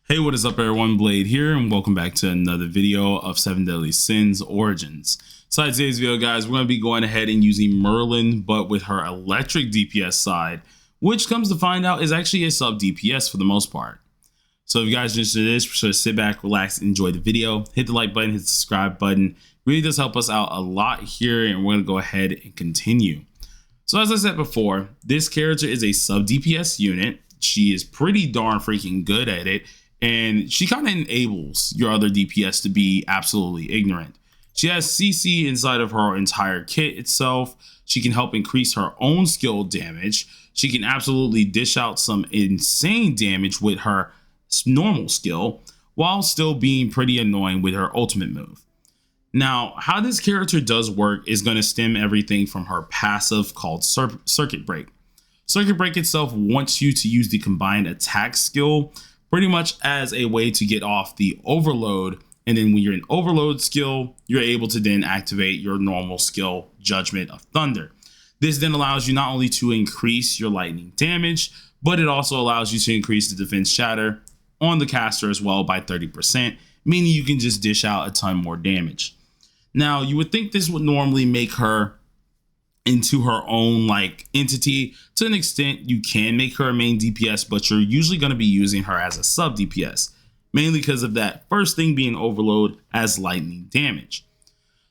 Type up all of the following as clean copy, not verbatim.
Hey, what is up everyone? Blade here, and welcome back to another video of 7 Deadly Sins Origins. So in today's video, guys, we're going to be going ahead and using Merlin, but with her electric DPS side, which comes to find out is actually a sub DPS for the most part. So if you guys are interested in this, sure sit back, relax, enjoy the video, hit the like button, hit the subscribe button. It really does help us out a lot here, and we're going to go ahead and continue. So as I said before, this character is a sub DPS unit. She is pretty darn freaking good at it. And she kind of enables your other DPS to be absolutely ignorant. She has CC inside of her entire kit itself. She can help increase her own skill damage. She can absolutely dish out some insane damage with her normal skill, while still being pretty annoying with her ultimate move. Now, how this character does work is going to stem everything from her passive called Circuit Break. Circuit Break itself wants you to use the combined attack skill pretty much as a way to get off the overload, and then when you're in overload skill, you're able to then activate your normal skill, Judgment of Thunder. This then allows you not only to increase your lightning damage, but it also allows you to increase the defense shatter on the caster as well by 30%, meaning you can just dish out a ton more damage. Now, you would think this would normally make her into her own like entity. To an extent, you can make her a main DPS, but you're usually going to be using her as a sub DPS, mainly because of that first thing being overload as lightning damage.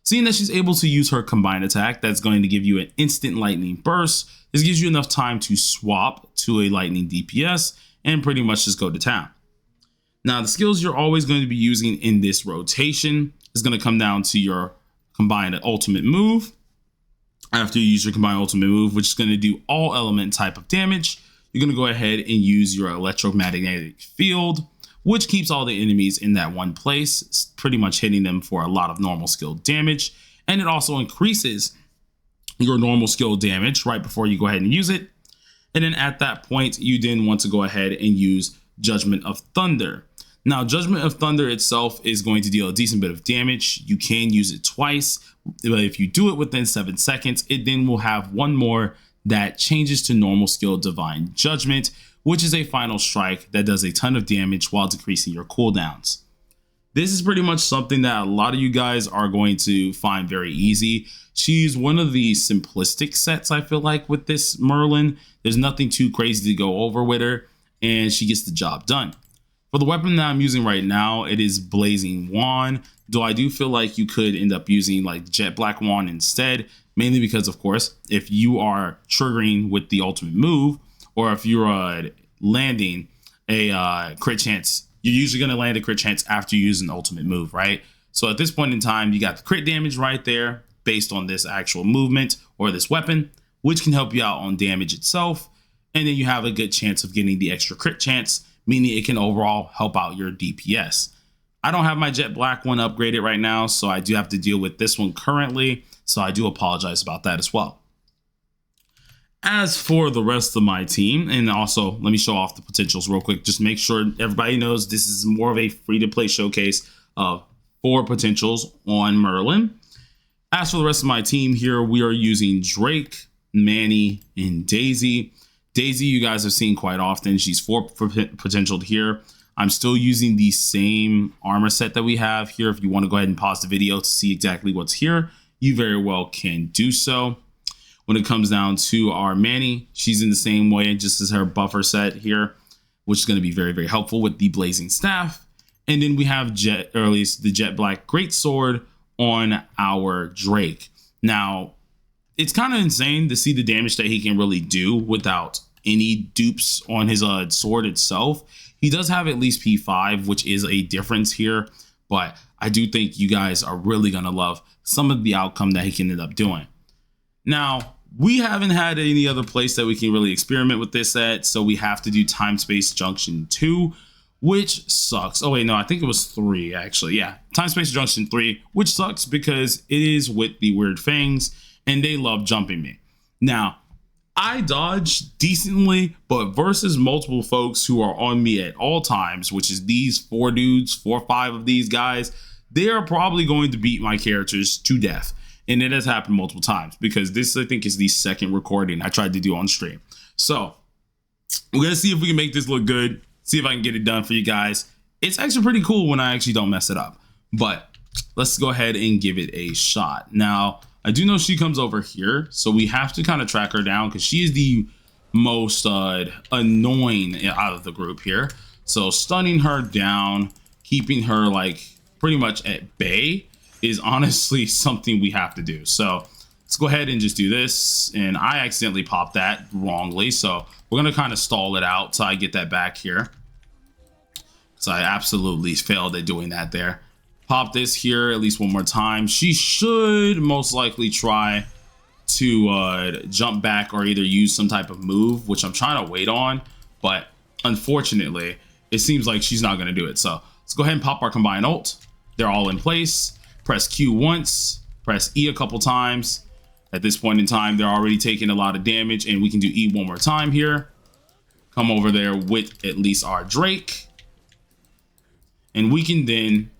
Seeing that she's able to use her combined attack, that's going to give you an instant lightning burst. This gives you enough time to swap to a lightning DPS and pretty much just go to town. Now, the skills you're always going to be using in this rotation is going to come down to your combined ultimate move. After you use your combined ultimate move, which is going to do all element type of damage, you're going to go ahead and use your electromagnetic field, which keeps all the enemies in that one place, pretty much hitting them for a lot of normal skill damage. And it also increases your normal skill damage right before you go ahead and use it. And then at that point, you then want to go ahead and use Judgment of Thunder. Now, Judgment of Thunder itself is going to deal a decent bit of damage. You can use it twice, but if you do it within 7 seconds, it then will have one more that changes to normal skill Divine Judgment, which is a final strike that does a ton of damage while decreasing your cooldowns. This is pretty much something that a lot of you guys are going to find very easy. She's one of the simplistic sets, I feel like, with this Merlin. There's nothing too crazy to go over with her, and she gets the job done. For the weapon that I'm using right now, it is Blazing Wand, though I do feel like you could end up using like Jet Black Wand instead, mainly because, of course, if you are triggering with the ultimate move, or if you're landing a crit chance, you're usually going to land a crit chance after you use an ultimate move, right? So at this point in time, you got the crit damage right there based on this actual movement or this weapon, which can help you out on damage itself. And then you have a good chance of getting the extra crit chance, meaning it can overall help out your DPS. I don't have my Jet Black one upgraded right now, so I do have to deal with this one currently, so I do apologize about that as well. As for the rest of my team, and also let me show off the potentials real quick, just make sure everybody knows this is more of a free-to-play showcase of 4 potentials on Merlin. As for the rest of my team here, we are using Drake, Manny, and Daisy. Daisy, you guys have seen quite often. She's 4 potentialed here. I'm still using the same armor set that we have here. If you want to go ahead and pause the video to see exactly what's here, you very well can do so. When it comes down to our Manny, she's in the same way, just as her buffer set here, which is going to be very, very helpful with the Blazing Staff. And then we have the Jet Black Greatsword on our Drake. Now, it's kind of insane to see the damage that he can really do without any dupes on his sword itself. He does have at least P5, which is a difference here, but I do think you guys are really going to love some of the outcome that he can end up doing. Now, we haven't had any other place that we can really experiment with this at, so we have to do Time Space Junction 2, which sucks. Oh wait, no, I think it was 3 actually. Yeah, Time Space Junction 3, which sucks because it is with the Weird Fangs, and they love jumping me. Now, I dodge decently, but versus multiple folks who are on me at all times, which is these 4 dudes, 4 or 5 of these guys, they are probably going to beat my characters to death. And it has happened multiple times because this, I think, is the 2nd recording I tried to do on stream. So we're going to see if we can make this look good, see if I can get it done for you guys. it's actually pretty cool when I actually don't mess it up. But let's go ahead and give it a shot. Now, I do know she comes over here, so we have to kind of track her down because she is the most annoying out of the group here. So stunning her down, keeping her like pretty much at bay is honestly something we have to do. So let's go ahead and just do this. And I accidentally popped that wrongly, so we're gonna kind of stall it out till I get that back here. So I absolutely failed at doing that there. Pop this here at least one more time. She should most likely try to jump back or either use some type of move, which I'm trying to wait on, but unfortunately it seems like she's not going to do it. So let's go ahead and pop our combined ult. They're all in place. Press Q once, press E a couple times. At this point in time, they're already taking a lot of damage, and we can do E one more time here. Come over there with at least our Drake, and we can then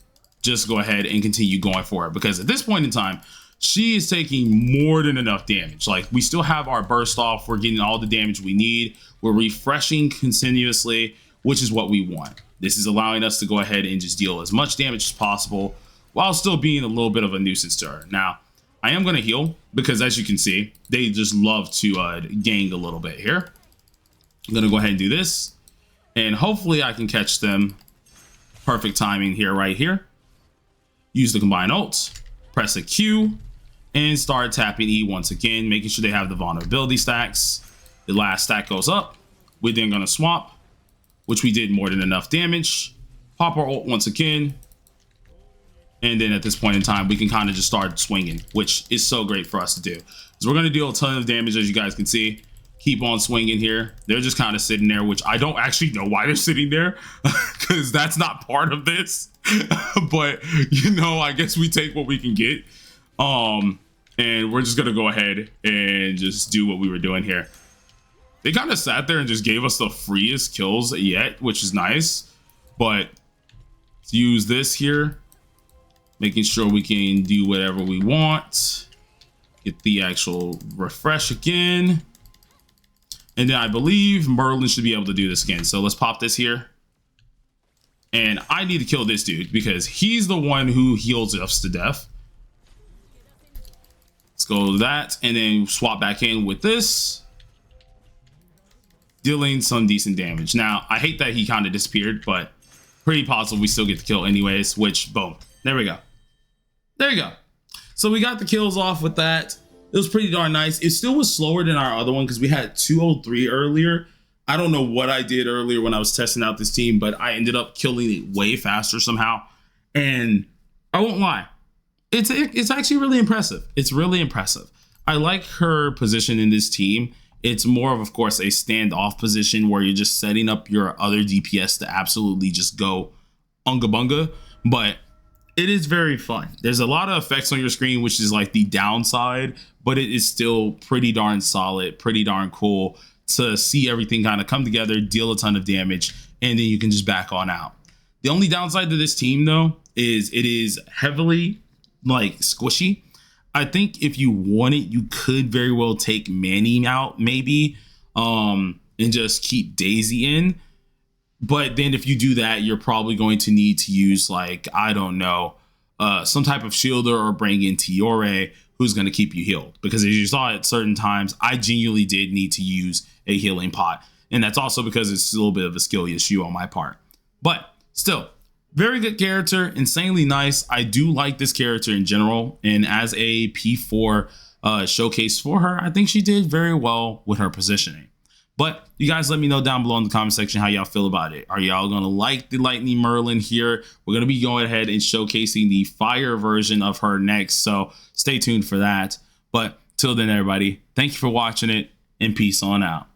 just go ahead and continue going for it, because at this point in time, she is taking more than enough damage. Like, we still have our burst off. We're getting all the damage we need. We're refreshing continuously, which is what we want. This is allowing us to go ahead and just deal as much damage as possible while still being a little bit of a nuisance to her. Now, I am going to heal because, as you can see, they just love to gang a little bit here. I'm going to go ahead and do this, and hopefully I can catch them. Perfect timing here, right here. Use the combined ult, press a Q, and start tapping E once again, making sure they have the vulnerability stacks. The last stack goes up. We're then going to swap, which we did more than enough damage. Pop our ult once again. And then at this point in time, we can kind of just start swinging, which is so great for us to do. So we're going to deal a ton of damage, as you guys can see. Keep on swinging here. They're just kind of sitting there, which I don't actually know why they're sitting there, because that's not part of this. But, you know, I guess we take what we can get. And we're just going to go ahead and just do what we were doing here. They kind of sat there and just gave us the freest kills yet, which is nice. But let's use this here, making sure we can do whatever we want. Get the actual refresh again. And then I believe Merlin should be able to do this again. So let's pop this here. And I need to kill this dude because he's the one who heals us to death. Let's go to that and then swap back in with this. Dealing some decent damage. Now, I hate that he kind of disappeared, but pretty possible we still get the kill anyways, which, boom. There we go. There you go. So we got the kills off with that. It was pretty darn nice. It still was slower than our other one because we had 203 earlier. I don't know what I did earlier when I was testing out this team, but I ended up killing it way faster somehow. And I won't lie, it's actually really impressive. It's really impressive. I like her position in this team. It's more of course, a standoff position where you're just setting up your other DPS to absolutely just go unga bunga. But it is very fun. There's a lot of effects on your screen, which is like the downside, but it is still pretty darn solid, pretty darn cool to see everything kind of come together, deal a ton of damage, and then you can just back on out. The only downside to this team, though, is it is heavily like squishy. I think if you want it, you could very well take Manning out, maybe, and just keep Daisy in. But then if you do that, you're probably going to need to use, like, I don't know, some type of shielder or bring in Tiore, who's going to keep you healed. Because as you saw at certain times, I genuinely did need to use a healing pot. And that's also because it's a little bit of a skill issue on my part. But still, very good character, insanely nice. I do like this character in general. And as a P4 showcase for her, I think she did very well with her positioning. But you guys let me know down below in the comment section how y'all feel about it. Are y'all going to like the Lightning Merlin here? We're going to be going ahead and showcasing the fire version of her next. So stay tuned for that. But till then, everybody, thank you for watching it and peace on out.